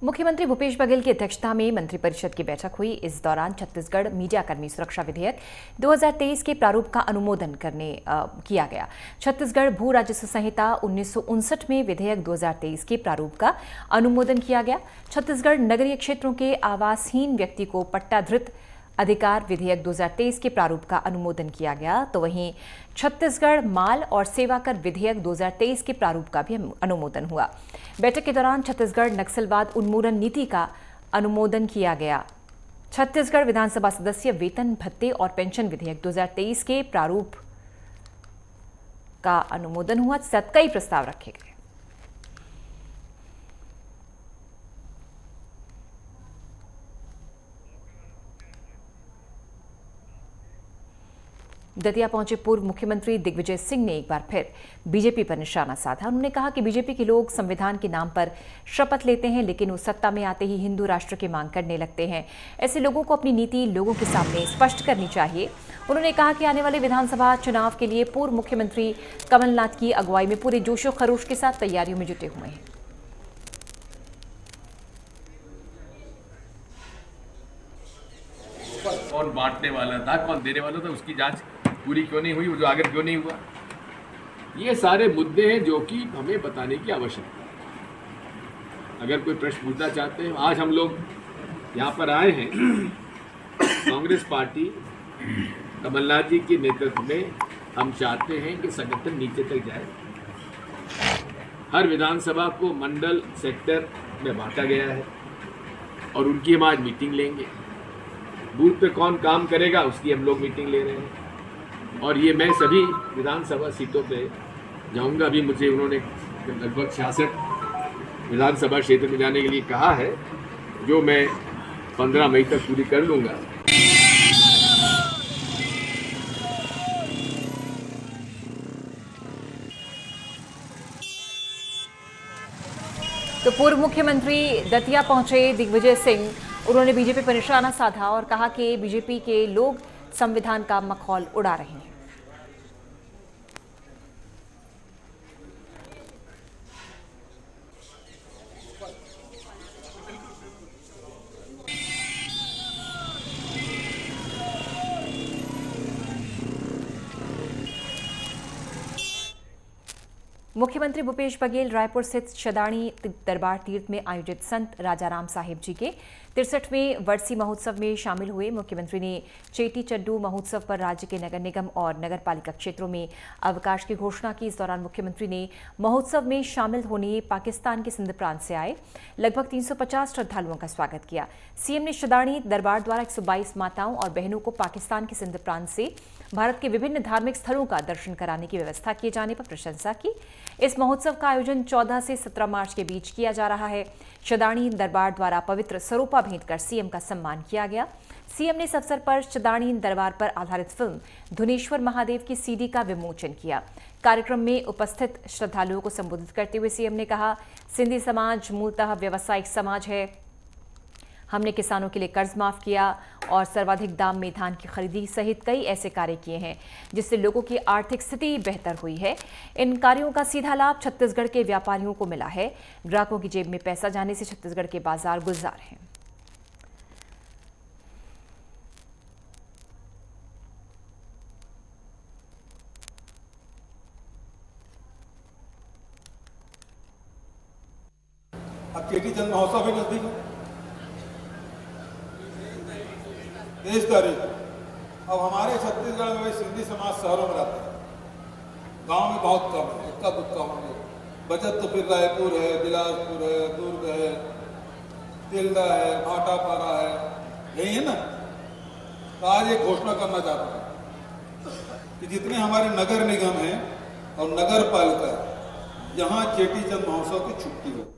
मुख्यमंत्री भूपेश बघेल की अध्यक्षता में मंत्रिपरिषद की बैठक हुई। इस दौरान छत्तीसगढ़ मीडियाकर्मी सुरक्षा विधेयक 2023 के प्रारूप का अनुमोदन किया गया। छत्तीसगढ़ भू राजस्व संहिता 1959 में विधेयक 2023 के प्रारूप का अनुमोदन किया गया। छत्तीसगढ़ नगरीय क्षेत्रों के आवासहीन व्यक्ति को पट्टाधृत अधिकार विधेयक 2023 के प्रारूप का अनुमोदन किया गया, तो वहीं छत्तीसगढ़ माल और सेवा कर विधेयक 2023 के प्रारूप का भी अनुमोदन हुआ। बैठक के दौरान छत्तीसगढ़ नक्सलवाद उन्मूलन नीति का अनुमोदन किया गया। छत्तीसगढ़ विधानसभा सदस्य वेतन भत्ते और पेंशन विधेयक 2023 के प्रारूप का अनुमोदन हुआ। कई प्रस्ताव रखे गए। दतिया पहुंचे पूर्व मुख्यमंत्री दिग्विजय सिंह ने एक बार फिर बीजेपी पर निशाना साधा। उन्होंने कहा कि बीजेपी के लोग संविधान के नाम पर शपथ लेते हैं, लेकिन वो सत्ता में आते ही हिंदू राष्ट्र की मांग करने लगते हैं। ऐसे लोगों को अपनी नीति लोगों के सामने स्पष्ट करनी चाहिए। उन्होंने कहा कि आने वाले विधानसभा चुनाव के लिए पूर्व मुख्यमंत्री कमलनाथ की अगुवाई में पूरे जोशो खरोश के साथ तैयारियों में जुटे हुए हैं। कौन बांटने वाला था, कौन देने वाला था, उसकी जांच पूरी क्यों नहीं हुई, उजागर क्यों नहीं हुआ, ये सारे मुद्दे हैं जो कि हमें बताने की आवश्यकता है। अगर कोई प्रश्न पूछना चाहते हैं, आज हम लोग यहाँ पर आए हैं, कांग्रेस पार्टी कमलनाथ जी के नेतृत्व में हम चाहते हैं कि संगठन नीचे तक जाए। हर विधानसभा को मंडल सेक्टर में बांटा गया है और उनकी हम आज मीटिंग लेंगे। बूथ पे कौन काम करेगा उसकी हम लोग मीटिंग ले रहे हैं और ये मैं सभी विधानसभा सीटों पे जाऊंगा। अभी मुझे उन्होंने लगभग 66 विधानसभा क्षेत्र में जाने के लिए कहा है, जो मैं 15 मई तक पूरी कर लूँगा। तो पूर्व मुख्यमंत्री दतिया पहुंचे दिग्विजय सिंह, उन्होंने बीजेपी पर निशाना साधा और कहा कि बीजेपी के लोग संविधान का मखौल उड़ा रहे हैं। मुख्यमंत्री भूपेश बघेल रायपुर स्थित शदाणी दरबार तीर्थ में आयोजित संत राजाराम साहिब जी के 63वें वर्षीय महोत्सव में शामिल हुए। मुख्यमंत्री ने चेटी चड्डू महोत्सव पर राज्य के नगर निगम और नगर पालिका क्षेत्रों में अवकाश की घोषणा की। इस दौरान मुख्यमंत्री ने महोत्सव में शामिल होने पाकिस्तान के सिंध प्रांत से आए लगभग 350 श्रद्धालुओं का स्वागत किया। सीएम ने शदाणी दरबार द्वारा 122 माताओं और बहनों को पाकिस्तान के सिंध प्रांत से भारत के विभिन्न धार्मिक स्थलों का दर्शन कराने की व्यवस्था किए जाने पर प्रशंसा की। इस महोत्सव का आयोजन 14 से 17 मार्च के बीच किया जा रहा है। शदाणी दरबार द्वारा पवित्र सरोपा भेंट कर सीएम का सम्मान किया गया। सीएम ने इस अवसर पर शदाणी दरबार पर आधारित फिल्म धुनेश्वर महादेव की सीडी का विमोचन किया। कार्यक्रम में उपस्थित श्रद्धालुओं को संबोधित करते हुए सीएम ने कहा, सिंधी समाज मूलतः व्यावसायिक समाज है। हमने किसानों के लिए कर्ज माफ किया और सर्वाधिक दाम में धान की खरीदी सहित कई ऐसे कार्य किए हैं जिससे लोगों की आर्थिक स्थिति बेहतर हुई है। इन कार्यों का सीधा लाभ छत्तीसगढ़ के व्यापारियों को मिला है। ग्राहकों की जेब में पैसा जाने से छत्तीसगढ़ के बाजार गुलजार हैं। अब चेटी चंद महोत्सव भी नजदीक है, 23 तारीख। अब हमारे छत्तीसगढ़ में सिंधी समाज शहरों में रहते हैं, गांव में बहुत कम है, इक्का दुक्का होंगे। बचत तो फिर रायपुर है, बिलासपुर है, दुर्ग है, तिल्दा है, भाटापारा है, यही है ना। तो आज एक घोषणा करना चाहता हूँ कि जितने हमारे नगर निगम हैं और नगर पालिका, यहाँ चेटी चंद महोत्सव की छुट्टी हो।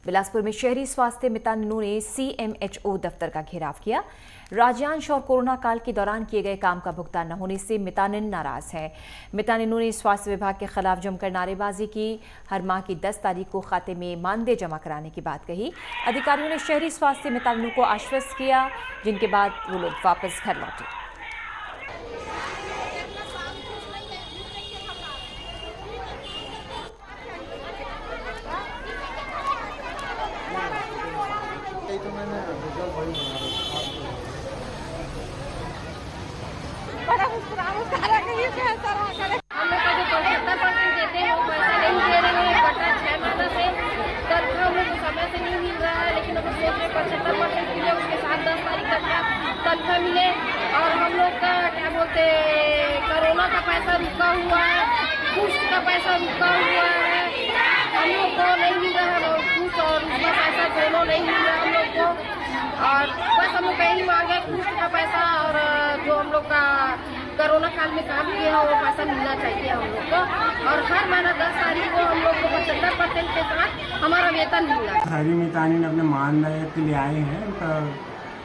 बिलासपुर में शहरी स्वास्थ्य मितानिनों ने सीएमएचओ दफ्तर का घेराव किया। राज्यांश और कोरोना काल के दौरान किए गए काम का भुगतान न होने से मितानिन नाराज हैं। मितानिनों ने स्वास्थ्य विभाग के खिलाफ जमकर नारेबाजी की। हर माह की 10 तारीख को खाते में मानदेय जमा कराने की बात कही। अधिकारियों ने शहरी स्वास्थ्य मितानिनों को आश्वस्त किया, जिनके बाद वो लोग वापस घर लौटे। तो मैंने रिजल्ट वही बना रहा हम लोग का जो 75% देते हैं वो पैसा नहीं दे रहे हैं। बटा 6 महीना से तनख्वाह हम लोग समय से नहीं मिल रहा है, लेकिन हम सोच रहे 75% मिले, उसके साथ 10 तारीख तक तनख्वाह मिले। और हम लोग का क्या बोलते कोरोना का पैसा रुका हुआ है, पुष्ट का पैसा रुका हुआ है, हम लोग को नहीं मिल रहा है। पुष्ट और उसका पैसा दोनों नहीं मिल रहा है हम लोग को। और बस हम लोग का यही मांग है, पुष्ट का पैसा और जो हम लोग का कोरोना काल में काम किया है वो पैसा मिलना चाहिए हम लोग को। और हर महीना 10 तारीख को हम लोग को 75% के साथ हमारा वेतन मिलना है। हरी मितानी ने अपने मानदेय के लिए आए हैं, उनका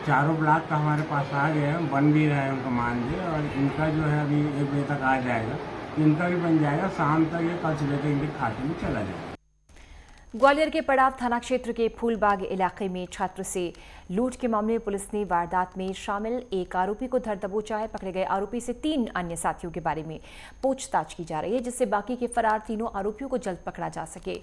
चारों ब्लॉक का हमारे पास आ गया है, बन भी रहा है उनका मानदेय। और इनका जो है अभी 1 बजे तक आ जाएगा, इनका भी बन जाएगा, शाम तक ये कल सुबह तक इनके खाते में चला जाएगा। ग्वालियर के पड़ाव थाना क्षेत्र के फूलबाग इलाके में छात्र से लूट के मामले में पुलिस ने वारदात में शामिल एक आरोपी को धर दबोचा है। पकड़े गए आरोपी से 3 अन्य साथियों के बारे में पूछताछ की जा रही है, जिससे बाकी के फरार तीनों आरोपियों को जल्द पकड़ा जा सके।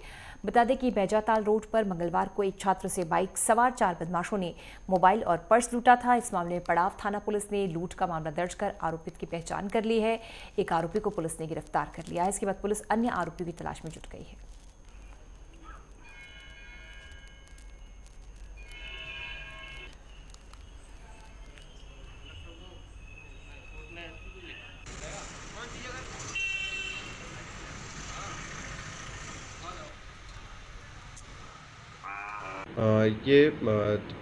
बता दें कि बैजाताल रोड पर मंगलवार को एक छात्र से बाइक सवार 4 बदमाशों ने मोबाइल और पर्स लूटा था। इस मामले में पड़ाव थाना पुलिस ने लूट का मामला दर्ज कर आरोपित की पहचान कर ली है। एक आरोपी को पुलिस ने गिरफ्तार कर लिया है। इसके बाद पुलिस अन्य आरोपियों की तलाश में जुट गई है। ये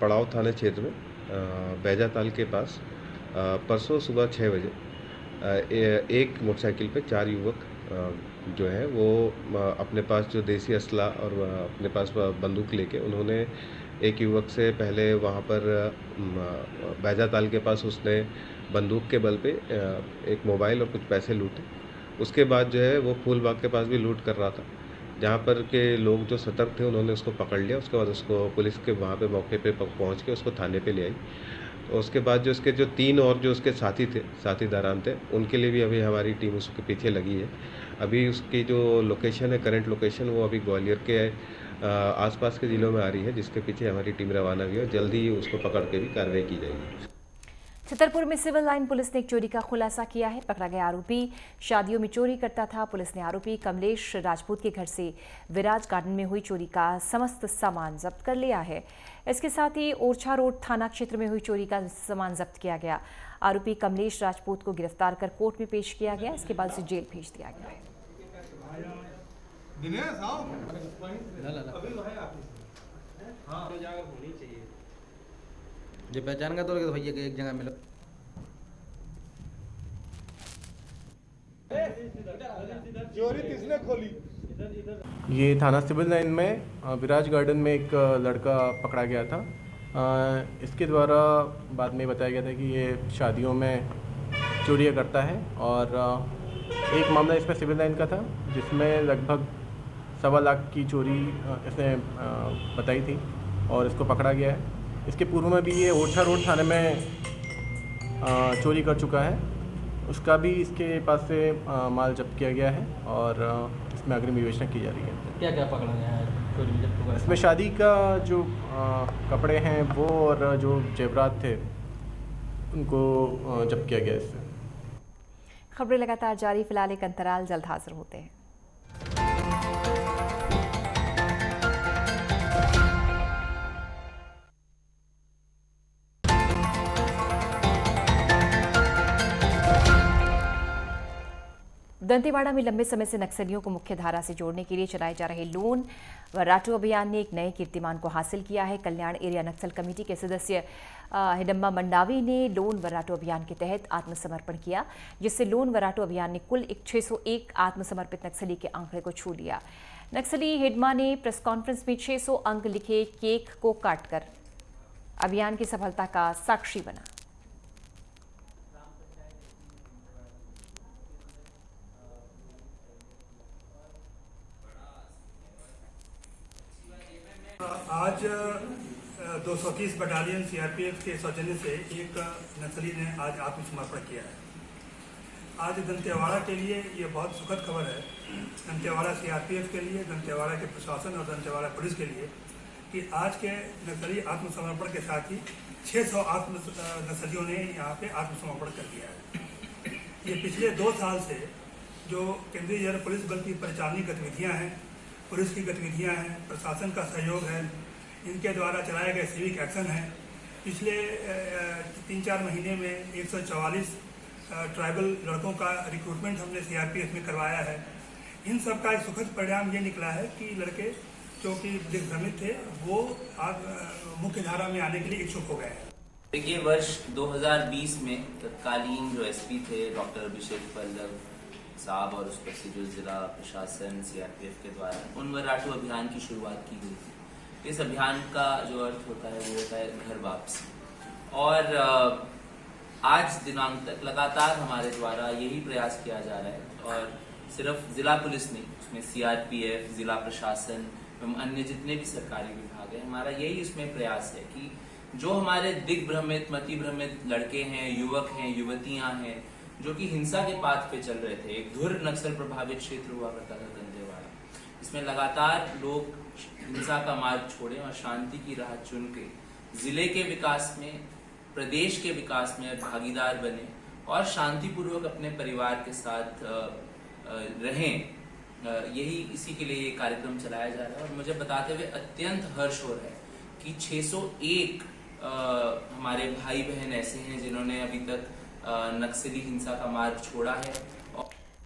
पड़ाव थाना क्षेत्र में बैजाताल के पास परसों सुबह 6 बजे एक मोटरसाइकिल पे 4 युवक जो हैं वो अपने पास जो देसी असला और अपने पास बंदूक लेके उन्होंने एक युवक से पहले वहाँ पर बैजाताल के पास उसने बंदूक के बल पे एक मोबाइल और कुछ पैसे लूटे। उसके बाद जो है वो फूलबाग के पास भी लूट कर रहा था, जहाँ पर के लोग जो सतर्क थे उन्होंने उसको पकड़ लिया। उसके बाद उसको पुलिस के वहाँ पे मौके पे पहुँच के उसको थाने पे ले आई। तो उसके बाद जो उसके जो 3 और जो उसके साथी दारान थे, उनके लिए भी अभी हमारी टीम उसके पीछे लगी है। अभी उसकी जो लोकेशन है, करंट लोकेशन, वो अभी ग्वालियर के आसपास के ज़िलों में आ रही है, जिसके पीछे हमारी टीम रवाना हुई है। जल्दी ही उसको पकड़ के भी कार्रवाई की जाएगी। छतरपुर में सिविल लाइन पुलिस ने एक चोरी का खुलासा किया है। पकड़ा गया आरोपी शादियों में चोरी करता था। पुलिस ने आरोपी कमलेश राजपूत के घर से विराज गार्डन में हुई चोरी का समस्त सामान जब्त कर लिया है। इसके साथ ही ओरछा रोड थाना क्षेत्र में हुई चोरी का सामान जब्त किया गया। आरोपी कमलेश राजपूत को गिरफ्तार कर कोर्ट में पेश किया गया। इसके बाद उसे जेल भेज दिया गया है। ये पहचान का तो लगे तो भैया के एक जगह मिला। चोरी किसने खोली? ये थाना सिविल लाइन में विराज गार्डन में एक लड़का पकड़ा गया था। इसके द्वारा बाद में बताया गया था कि ये शादियों में चोरियाँ करता है। और एक मामला इसमें सिविल लाइन का था, जिसमें लगभग 1.25 लाख की चोरी इसने बताई थी और इसको पकड़ा गया है। इसके पूर्व में भी ये ओरछा रोड थाने में चोरी कर चुका है। उसका भी इसके पास से माल जब्त किया गया है और इसमें अग्रिम विवेचना की जा रही है। क्या क्या पकड़ा गया है चोरी में जब्त हुआ? इसमें शादी का जो कपड़े हैं वो और जो जेवरात थे उनको जब्त किया गया इससे। खबरें लगातार जारी, फिलहाल एक अंतराल, जल्द हाजिर होते हैं। दंतेवाड़ा में लंबे समय से नक्सलियों को मुख्य धारा से जोड़ने के लिए चलाए जा रहे लोन वर्राटू अभियान ने एक नए कीर्तिमान को हासिल किया है। कल्याण एरिया नक्सल कमेटी के सदस्य हिडम्बा मंडावी ने लोन वर्राटू अभियान के तहत आत्मसमर्पण किया, जिससे लोन वर्राटू अभियान ने कुल 601 आत्मसमर्पित नक्सली के आंकड़े को छू लिया। नक्सली हिडमा ने प्रेस कॉन्फ्रेंस में 600 अंक लिखे केक को काटकर अभियान की सफलता का साक्षी बना। आज 230 बटालियन सीआरपीएफ के सौजन्य से एक नक्सली ने आज आत्मसमर्पण किया है। आज दंतेवाड़ा के लिए ये बहुत सुखद खबर है। दंतेवाड़ा सीआरपीएफ के लिए, दंतेवाड़ा के प्रशासन और दंतेवाड़ा पुलिस के लिए कि आज के नक्सली आत्मसमर्पण के साथ ही 600 नक्सलियों ने यहाँ पे आत्मसमर्पण कर दिया है। ये पिछले 2 साल से जो केंद्रीय रिजर्व पुलिस बल की परिचालनी गतिविधियाँ हैं, पुलिस की गतिविधियाँ हैं, प्रशासन का सहयोग है, इनके द्वारा चलाए गए सिविक एक्शन हैं। पिछले 3-4 महीने में 144 ट्राइबल लड़कों का रिक्रूटमेंट हमने CRPF में करवाया है। इन सब का एक सुखद परिणाम ये निकला है कि लड़के जो कि दिग्भ्रमित थे वो मुख्य धारा में आने के लिए इच्छुक हो गए हैं। देखिए, वर्ष 2020 में तत्कालीन जो SP थे डॉक्टर अभिषेक पल्लव साहब और उस पर से जो जिला प्रशासन CRPF के द्वारा उन मराठू अभियान की शुरुआत की गई थी। इस अभियान का जो अर्थ होता है वो होता है घर वापसी, और आज दिनांक तक लगातार हमारे द्वारा यही प्रयास किया जा रहा है। और सिर्फ जिला पुलिस नहीं, उसमें CRPF, जिला प्रशासन एवं अन्य जितने भी सरकारी विभाग हैं, हमारा यही इसमें प्रयास है कि जो हमारे दिग्भ्रमित, मतिभ्रमित लड़के हैं, युवक हैं, युवतियां हैं, जो कि हिंसा के पाथ पे चल रहे थे। एक धुर नक्सल प्रभावित क्षेत्र हुआ करता था दंतेवाड़ा, इसमें लगातार लोग हिंसा का मार्ग छोड़े और शांति की राह चुन के जिले के विकास में, प्रदेश के विकास में भागीदार बने और शांतिपूर्वक अपने परिवार के साथ रहें। यही इसी के लिए ये कार्यक्रम चलाया जा रहा है। और मुझे बताते हुए अत्यंत हर्ष हो रहा है कि 601 हमारे भाई बहन ऐसे हैं जिन्होंने अभी तक नक्सली हिंसा का मार्ग छोड़ा है।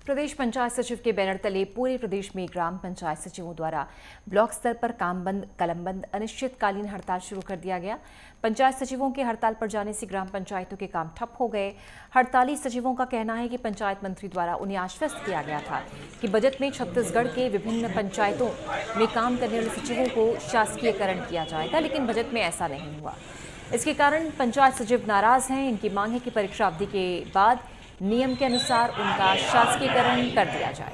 प्रदेश पंचायत सचिव के बैनर तले पूरे प्रदेश में ग्राम पंचायत सचिवों द्वारा ब्लॉक स्तर पर काम बंद, कलम बंद, अनिश्चितकालीन हड़ताल शुरू कर दिया गया। पंचायत सचिवों के हड़ताल पर जाने से ग्राम पंचायतों के काम ठप हो गए। हड़ताली सचिवों का कहना है कि पंचायत मंत्री द्वारा उन्हें आश्वस्त किया गया था कि बजट में छत्तीसगढ़ के विभिन्न पंचायतों में काम करने वाले सचिवों को शासकीयकरण किया जाएगा, लेकिन बजट में ऐसा नहीं हुआ। इसके कारण पंचायत सचिव नाराज हैं। इनकी मांग है कि परीक्षा अवधि के बाद नियम के अनुसार उनका शासकीयकरण कर दिया जाए।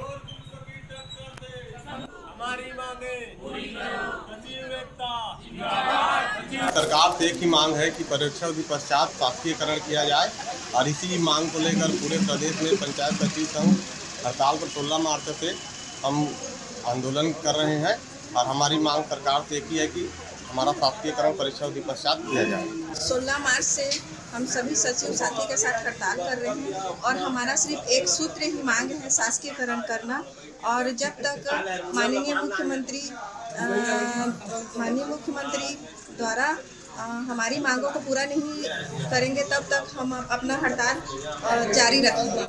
सरकार से एक ही मांग है कि परीक्षा अवधि पश्चात शासकीयकरण किया जाए, और इसी मांग को लेकर पूरे प्रदेश में पंचायत सचिव संघ हड़ताल पर 16 मार्च से हम आंदोलन कर रहे हैं। और हमारी मांग सरकार से एक ही है कि हमारा शासकीयकरण परीक्षा अवधि पश्चात किया जाए। 16 मार्च से हम सभी सचिव साथी के साथ हड़ताल कर रहे हैं और हमारा सिर्फ एक सूत्र ही मांग है, शासकीयकरण करना। और जब तक माननीय मुख्यमंत्री द्वारा हमारी मांगों को पूरा नहीं करेंगे तब तक हम अपना हड़ताल जारी रखेंगे।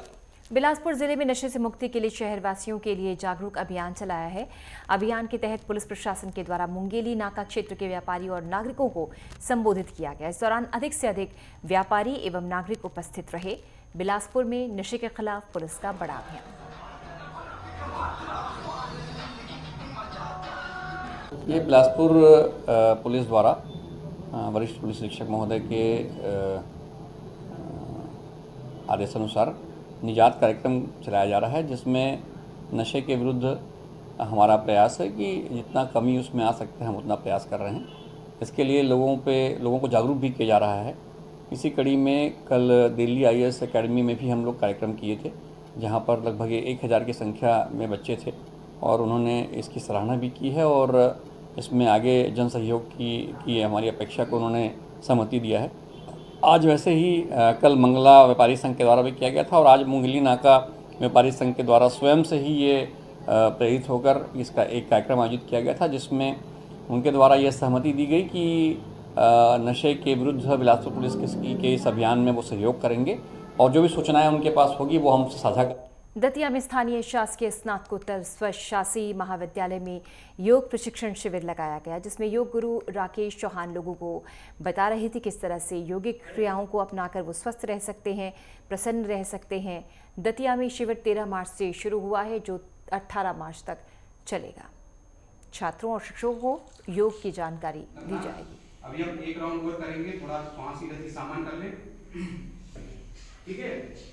बिलासपुर जिले में नशे से मुक्ति के लिए शहरवासियों के लिए जागरूक अभियान चलाया है। अभियान के तहत पुलिस प्रशासन के द्वारा मुंगेली नाका क्षेत्र के व्यापारी और नागरिकों को संबोधित किया गया। इस दौरान अधिक से अधिक व्यापारी एवं नागरिक उपस्थित रहे। बिलासपुर में नशे के खिलाफ पुलिस का बड़ा अभियान। ये बिलासपुर पुलिस द्वारा वरिष्ठ पुलिस अधीक्षक महोदय के आदेशानुसार निजात कार्यक्रम चलाया जा रहा है, जिसमें नशे के विरुद्ध हमारा प्रयास है कि जितना कमी उसमें आ सकते हैं हम उतना प्रयास कर रहे हैं। इसके लिए लोगों को जागरूक भी किया जा रहा है। इसी कड़ी में कल दिल्ली IAS एकेडमी में भी हम लोग कार्यक्रम किए थे, जहां पर लगभग 1000 की संख्या में बच्चे थे और उन्होंने इसकी सराहना भी की है और इसमें आगे जन सहयोग की हमारी अपेक्षा को उन्होंने सहमति दिया है। आज वैसे ही कल मंगला व्यापारी संघ के द्वारा भी किया गया था और आज मुंगली नाका व्यापारी संघ के द्वारा स्वयं से ही ये प्रेरित होकर इसका एक कार्यक्रम आयोजित किया गया था, जिसमें उनके द्वारा ये सहमति दी गई कि नशे के विरुद्ध बिलासपुर पुलिस के इस अभियान में वो सहयोग करेंगे और जो भी सूचनाएं उनके पास होगी वो हमसे साझा करेंगे। दतिया में स्थानीय शासकीय स्नातकोत्तर स्वशासी महाविद्यालय में योग प्रशिक्षण शिविर लगाया गया, जिसमें योग गुरु राकेश चौहान लोगों को बता रहे थे किस तरह से योगिक क्रियाओं को अपनाकर वो स्वस्थ रह सकते हैं, प्रसन्न रह सकते हैं। दतिया में शिविर 13 मार्च से शुरू हुआ है, जो 18 मार्च तक चलेगा। छात्रों और शिक्षकों को योग की जानकारी दी जाएगी। अभी हम एक राउंड और करेंगे, थोड़ा सांस की गति सामान्य कर लें, ठीक है।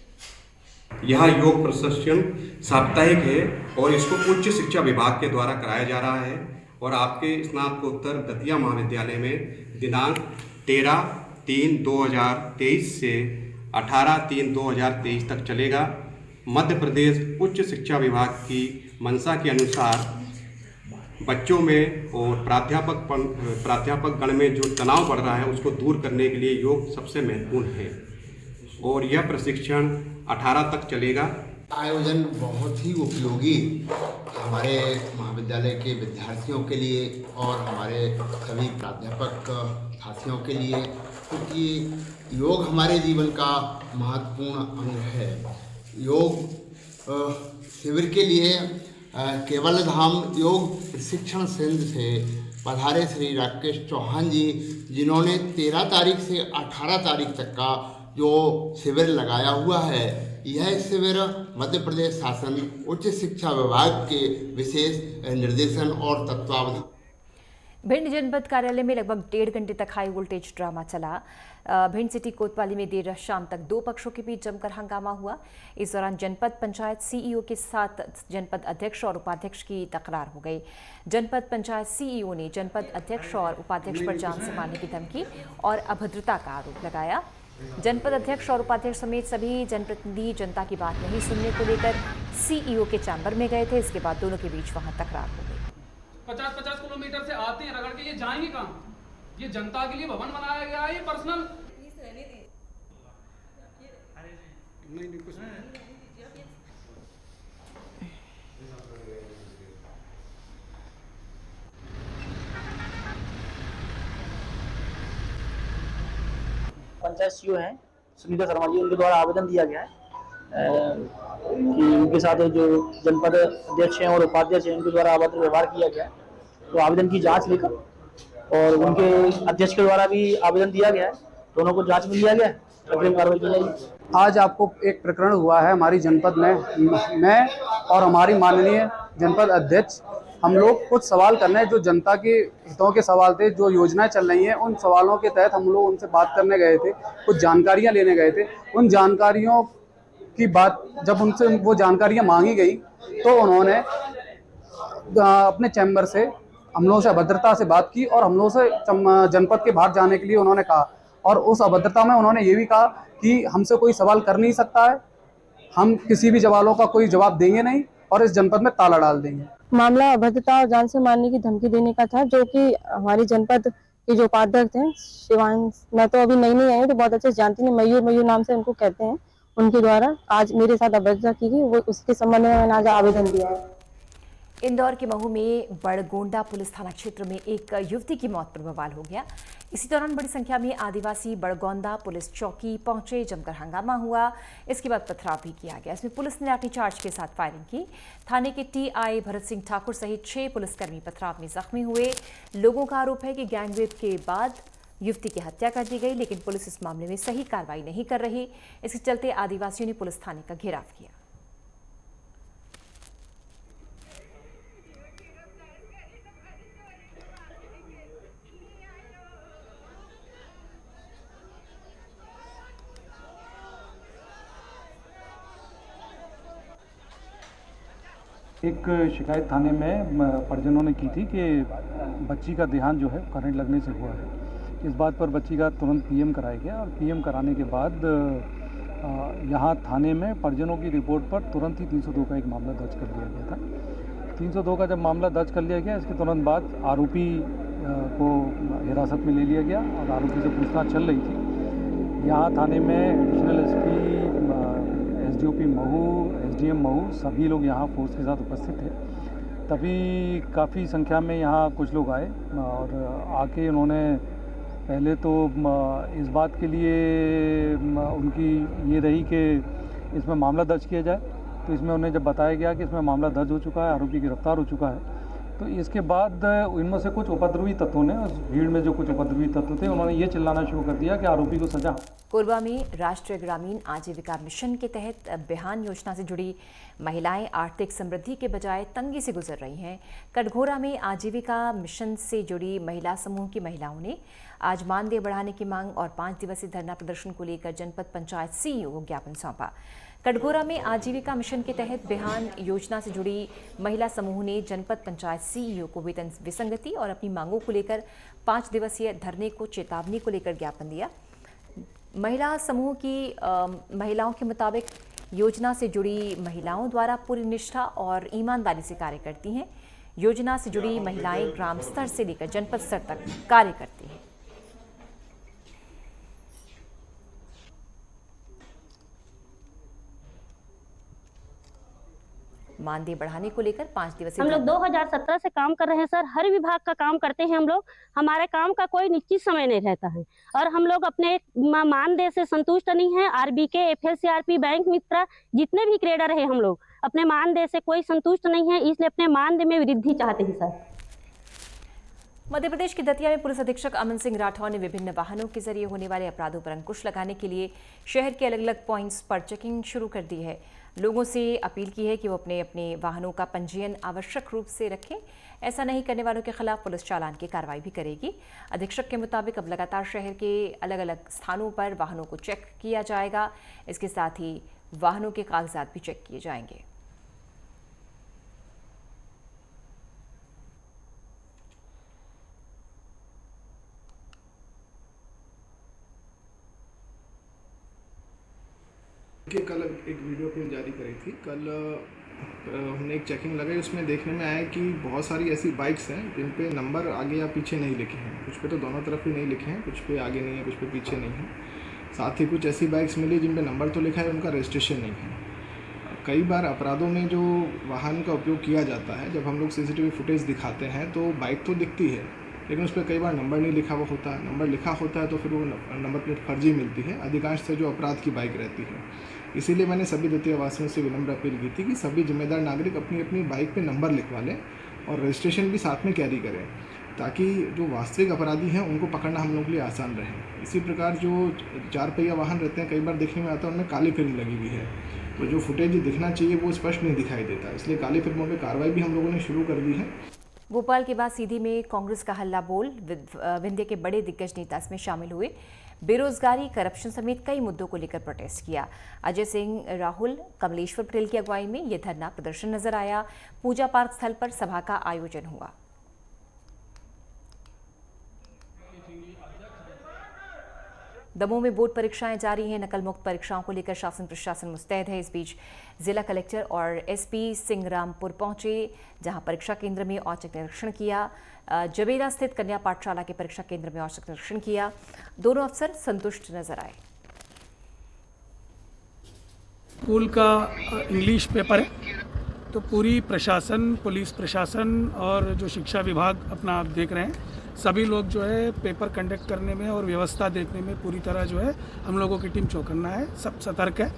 यह योग प्रशिक्षण साप्ताहिक है और इसको उच्च शिक्षा विभाग के द्वारा कराया जा रहा है और आपके स्नातकोत्तर दतिया महाविद्यालय में दिनांक 13/3/2023 से 18/3/2023 तक चलेगा। मध्य प्रदेश उच्च शिक्षा विभाग की मंशा के अनुसार बच्चों में और प्राध्यापक गण में जो तनाव बढ़ रहा है उसको दूर करने के लिए योग सबसे महत्वपूर्ण है और यह प्रशिक्षण 18 तक चलेगा। आयोजन बहुत ही उपयोगी हमारे महाविद्यालय के विद्यार्थियों के लिए और हमारे सभी प्राध्यापक साथियों के लिए, क्योंकि योग हमारे जीवन का महत्वपूर्ण अंग है। योग शिविर के लिए केवल धाम योग प्रशिक्षण केंद्र से पधारे श्री राकेश चौहान जी, जिन्होंने 13 तारीख से 18 तारीख तक का जो शिविर लगाया हुआ है, यह शिविर मध्य प्रदेश शासन उच्च शिक्षा विभाग के विशेष निर्देशन और तत्वावधान। भिंड जनपद कार्यालय में लगभग 1.5 घंटे तक हाई वोल्टेज ड्रामा चला। भिंड सिटी कोतवाली में देर रात शाम तक दो पक्षों के बीच जमकर हंगामा हुआ। इस दौरान जनपद पंचायत सीईओ के साथ जनपद अध्यक्ष और उपाध्यक्ष की तकरार हो गई। जनपद पंचायत सीईओ ने जनपद अध्यक्ष और उपाध्यक्ष पर जान से मारने की धमकी और अभद्रता का आरोप लगाया। जनपद अध्यक्ष और उपाध्यक्ष समेत सभी जनप्रतिनिधि जनता की बात नहीं सुनने को लेकर सीईओ के चैम्बर में गए थे। इसके बाद दोनों के बीच वहां तकरार हो गई। 50-50 किलोमीटर से आते हैं रगड़ के, ये जाएंगे कहाँ? ये जनता के लिए भवन बनाया गया है, ये पर्सनल नहीं कुछ नहीं। पंचायत सीईओ हैं सुनीता शर्मा जी, उनके द्वारा आवेदन दिया गया है कि उनके साथ जो जनपद अध्यक्ष हैं और उपाध्यक्ष हैं उनके द्वारा अभद्र व्यवहार किया गया है। तो आवेदन की जांच लेकर और उनके अध्यक्ष के द्वारा भी आवेदन दिया गया है, दोनों को जांच में लिया गया है, अग्रिम कार्रवाई की जाएगी। आज आपको एक प्रकरण हुआ है हमारी जनपद में, मैं और हमारी माननीय जनपद अध्यक्ष हम लोग कुछ सवाल करने जो जनता के हितों के सवाल थे, जो योजनाएं चल रही हैं उन सवालों के तहत हम लोग उनसे बात करने गए थे, कुछ जानकारियां लेने गए थे। उन जानकारियों की बात जब उनसे वो जानकारियां मांगी गई तो उन्होंने अपने चैम्बर से हम लोगों से अभद्रता से बात की और हम लोगों से जनपद के बाहर जाने के लिए उन्होंने कहा। और उस अभद्रता में उन्होंने ये भी कहा कि हमसे कोई सवाल कर नहीं सकता है, हम किसी भी सवालों का कोई जवाब देंगे नहीं और इस जनपद में ताला डाल देंगे। मामला अभद्रता और जान से मारने की धमकी देने का था, जो कि हमारी जनपद के जो उपाध्यक्ष हैं शिवांश, मैं तो अभी नई आई हूँ तो बहुत अच्छे से जानती हूँ, मयूर नाम से उनको कहते हैं, उनके द्वारा आज मेरे साथ अभद्रता की गई। वो उसके संबंध में मैंने आज आवेदन दिया है। इंदौर के महू में बड़गोंडा पुलिस थाना क्षेत्र में एक युवती की मौत पर बवाल हो गया। इसी दौरान बड़ी संख्या में आदिवासी बड़गोंडा पुलिस चौकी पहुंचे, जमकर हंगामा हुआ। इसके बाद पथराव भी किया गया। इसमें पुलिस ने लाठीचार्ज के साथ फायरिंग की। थाने के टीआई भरत सिंह ठाकुर सहित 6 पुलिसकर्मी पथराव में जख्मी हुए। लोगों का आरोप है कि गैंगरेप के बाद युवती की हत्या कर दी गई, लेकिन पुलिस इस मामले में सही कार्रवाई नहीं कर रही। इसके चलते आदिवासियों ने पुलिस थाने का घेराव किया। एक शिकायत थाने में परिजनों ने की थी कि बच्ची का देहांत जो है करंट लगने से हुआ है। इस बात पर बच्ची का तुरंत पीएम कराया गया और पीएम कराने के बाद यहाँ थाने में परिजनों की रिपोर्ट पर तुरंत ही 302 का एक मामला दर्ज कर लिया गया था। 302 का जब मामला दर्ज कर लिया गया, इसके तुरंत बाद आरोपी को हिरासत में ले लिया गया और आरोपी से पूछताछ चल रही थी। यहाँ थाने में additional SP, SDOP Mhow, SDM Mhow सभी लोग यहाँ फोर्स के साथ उपस्थित थे। तभी काफ़ी संख्या में यहाँ कुछ लोग आए और आके उन्होंने पहले तो इस बात के लिए उनकी ये रही कि इसमें मामला दर्ज किया जाए। तो इसमें उन्हें जब बताया गया कि इसमें मामला दर्ज हो चुका है, आरोपी गिरफ्तार हो चुका है, तो इसके बाद इनमें से कुछ उपद्रवी तत्वों ने, उस भीड़ में जो कुछ उपद्रवी तत्व थे, उन्होंने ये चिल्लाना शुरू कर दिया कि आरोपी को सजा। कोरबा में राष्ट्रीय ग्रामीण आजीविका मिशन के तहत बिहान योजना से जुड़ी महिलाएं आर्थिक समृद्धि के बजाय तंगी से गुजर रही हैं। कटघोरा में आजीविका मिशन से जुड़ी महिला समूह की महिलाओं ने आज मानदेय बढ़ाने की मांग और 5 दिवसीय धरना प्रदर्शन को लेकर जनपद पंचायत सीईओ को ज्ञापन सौंपा। कटघोरा में आजीविका मिशन के तहत बिहान योजना से जुड़ी महिला समूह ने जनपद पंचायत सीईओ को वेतन विसंगति और अपनी मांगों को लेकर 5 दिवसीय धरने को चेतावनी को लेकर ज्ञापन दिया। महिला समूह की महिलाओं के मुताबिक योजना से जुड़ी महिलाओं द्वारा पूरी निष्ठा और ईमानदारी से कार्य करती हैं। योजना से जुड़ी महिलाएं ग्राम स्तर से लेकर जनपद स्तर तक कार्य करती हैं। मानदेय बढ़ाने को लेकर 5 दिवसीय हम लोग 2017 से काम कर रहे हैं सर। हर विभाग का काम करते हैं हम लोग। हमारे काम का कोई निश्चित समय नहीं रहता है और हम लोग अपने मानदेय से संतुष्ट नहीं हैं। आरबीके, एफएलसीआरपी, बैंक मित्र जितने भी क्रेडर है हम लोग अपने मानदेय से कोई संतुष्ट नहीं है, इसलिए अपने मानदेय में वृद्धि चाहते हैं सर। मध्य प्रदेश के दतिया में पुलिस अधीक्षक अमन सिंह राठौर ने विभिन्न वाहनों के जरिए होने वाले अपराधों पर अंकुश लगाने के लिए शहर के अलग अलग पॉइंट्स पर चेकिंग शुरू कर दी है। लोगों से अपील की है कि वो अपने अपने वाहनों का पंजीयन आवश्यक रूप से रखें। ऐसा नहीं करने वालों के खिलाफ पुलिस चालान की कार्रवाई भी करेगी। अधीक्षक के मुताबिक अब लगातार शहर के अलग अलग स्थानों पर वाहनों को चेक किया जाएगा। इसके साथ ही वाहनों के कागजात भी चेक किए जाएंगे। कल एक वीडियो फिल्म जारी करी थी। कल हमने एक चेकिंग लगाई, उसमें देखने में आया कि बहुत सारी ऐसी बाइक्स हैं जिन पे नंबर आगे या पीछे नहीं लिखे हैं। कुछ पे तो दोनों तरफ ही नहीं लिखे हैं, कुछ पे आगे नहीं है, कुछ पे पीछे नहीं है। साथ ही कुछ ऐसी बाइक्स मिली जिन पे नंबर तो लिखा है, उनका रजिस्ट्रेशन नहीं है। कई बार अपराधों में जो वाहन का उपयोग किया जाता है, जब हम लोग CCTV फुटेज दिखाते हैं तो बाइक तो दिखती है लेकिन उस पर कई बार नंबर नहीं लिखा हुआ होता है। नंबर लिखा होता है तो फिर वो नंबर प्लेट फर्जी मिलती है। अधिकांश से जो अपराध की बाइक रहती है। इसीलिए मैंने सभी दतिया वासियों से विनम्र अपील की थी कि सभी जिम्मेदार नागरिक अपनी अपनी बाइक पे नंबर लिखवा लें और रजिस्ट्रेशन भी साथ में कैरी करें, ताकि जो वास्तविक अपराधी हैं उनको पकड़ना हम लोग के लिए आसान रहे। इसी प्रकार जो 4 पहिया वाहन रहते हैं, कई बार देखने में आता है उनमें काली फिल्म लगी हुई है, तो जो फुटेज दिखना चाहिए वो स्पष्ट नहीं दिखाई देता। इसलिए काली फिल्मों पर कार्रवाई भी हम लोगों ने शुरू कर दी है। भोपाल के बाद सीधी में कांग्रेस का हल्ला बोल। विंध्य के बड़े दिग्गज नेता इसमें शामिल हुए। बेरोजगारी, करप्शन समेत कई मुद्दों को लेकर प्रोटेस्ट किया। अजय सिंह, राहुल, कमलेश्वर पटेल की अगुवाई में यह धरना प्रदर्शन नजर आया। पूजा पार्क स्थल पर सभा का आयोजन हुआ। दमोह में बोर्ड परीक्षाएं जारी हैं। नकल मुक्त परीक्षाओं को लेकर शासन प्रशासन मुस्तैद है। इस बीच जिला कलेक्टर और SP सिंगरामपुर पहुंचे, जहां परीक्षा केंद्र में औचक निरीक्षण किया। जबेरा स्थित कन्या पाठशाला के परीक्षा केंद्र में औचक निरीक्षण किया। दोनों अफसर संतुष्ट नजर आए। स्कूल का इंग्लिश पेपर है तो पूरी प्रशासन, पुलिस प्रशासन और जो शिक्षा विभाग अपना देख रहे हैं। सभी लोग जो है पेपर कंडक्ट करने में और व्यवस्था देखने में पूरी तरह जो है हम लोगों की टीम चौकन्ना है, सब सतर्क है।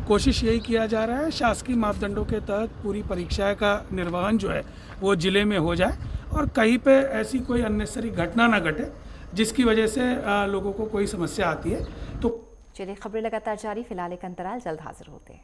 कोशिश यही किया जा रहा है शासकीय मापदंडों के तहत पूरी परीक्षा का निर्वहन जो है वो जिले में हो जाए और कहीं पे ऐसी कोई अननेसेसरी घटना ना घटे जिसकी वजह से लोगों को कोई समस्या आती है। तो चलिए, खबरें लगातार जारी। फिलहाल एक अंतराल, जल्द हाजिर होते हैं।